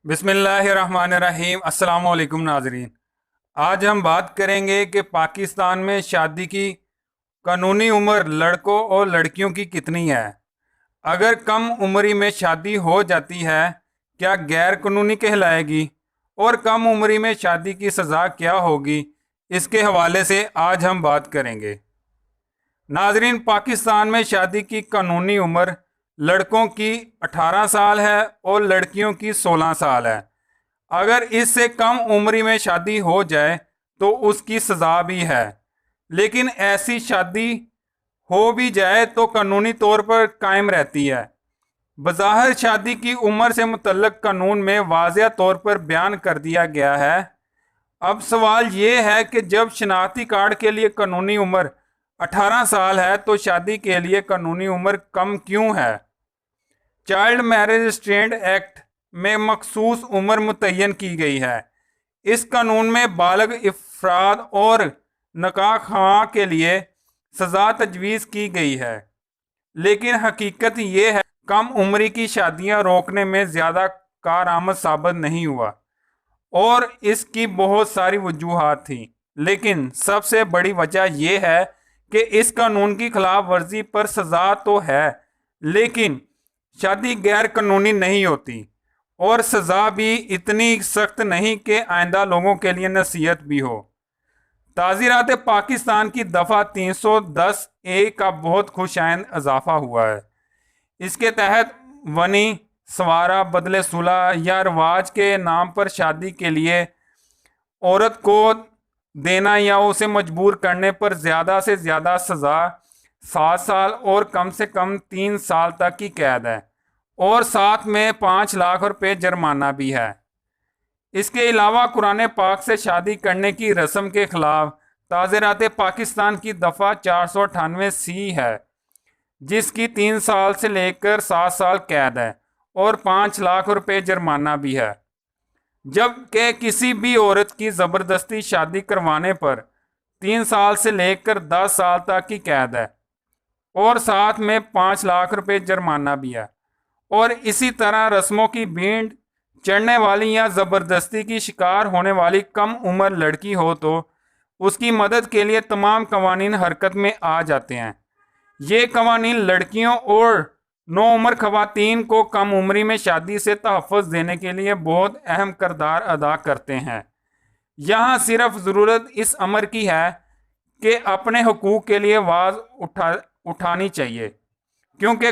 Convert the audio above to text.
बिस्मिल्लाहिर्रहमानिर्रहीम। अस्सलाम वालेकुम नाजरीन। आज हम बात करेंगे कि पाकिस्तान में शादी की कानूनी उम्र लड़कों और लड़कियों की कितनी है। अगर कम उम्री में शादी हो जाती है क्या गैर कानूनी कहलाएगी, और कम उम्री में शादी की सज़ा क्या होगी, इसके हवाले से आज हम बात करेंगे। नाजरीन, पाकिस्तान में शादी की कानूनी उम्र लड़कों की 18 साल है और लड़कियों की 16 साल है। अगर इससे कम उम्र में शादी हो जाए तो उसकी सज़ा भी है, लेकिन ऐसी शादी हो भी जाए तो कानूनी तौर पर कायम रहती है। बज़ाहिर शादी की उम्र से मुतल्लक कानून में वाज़िया तौर पर बयान कर दिया गया है। अब सवाल ये है कि जब शनाख्ती कार्ड के लिए कानूनी उम्र 18 साल है तो शादी के लिए कानूनी उम्र कम क्यों है। चाइल्ड मैरिज रिस्ट्रेंट एक्ट में मखसूस उम्र मुतय्यन की गई है। इस कानून में बालग अफराद और निकाह ख़वां के लिए सज़ा तजवीज़ की गई है, लेकिन हकीकत ये है कम उम्री की शादियां रोकने में ज़्यादा कारआमद साबित नहीं हुआ, और इसकी बहुत सारी वजूहात थी। लेकिन सबसे बड़ी वजह यह है कि इस कानून की खिलाफ वर्जी पर सज़ा तो है, लेकिन शादी गैर कानूनी नहीं होती, और सज़ा भी इतनी सख्त नहीं कि आइंदा लोगों के लिए नसीहत भी हो। ताज़ीरात पाकिस्तान की दफ़ा 310A का बहुत खुशाइंद इजाफा हुआ है। इसके तहत वनी सवारा बदले सुलह या रवाज के नाम पर शादी के लिए औरत को देना या उसे मजबूर करने पर ज़्यादा से ज़्यादा सज़ा 7 साल और कम से कम 3 साल तक की कैद है, और साथ में 5 लाख रुपए जुर्माना भी है। इसके अलावा कुरान पाक से शादी करने की रस्म के खिलाफ ताज़ीरात पाकिस्तान की दफ़ा 498C है, जिसकी 3 साल से लेकर 7 साल कैद है और 5 लाख रुपए जुर्माना भी है। जबकि किसी भी औरत की ज़बरदस्ती शादी करवाने पर 3 साल से लेकर 10 साल तक की कैद है और साथ में 5 लाख रुपए जुर्माना भी है। और इसी तरह रस्मों की भीड़ चढ़ने वाली या ज़बरदस्ती की शिकार होने वाली कम उम्र लड़की हो तो उसकी मदद के लिए तमाम कवानीन हरकत में आ जाते हैं। ये कवानीन लड़कियों और नौउम्र खवातीन को कम उम्री में शादी से तहफ़्फ़ुज़ देने के लिए बहुत अहम किरदार अदा करते हैं। यहाँ सिर्फ ज़रूरत इस अमर की है कि अपने हुकूक के लिए आवाज़ उठानी चाहिए, क्योंकि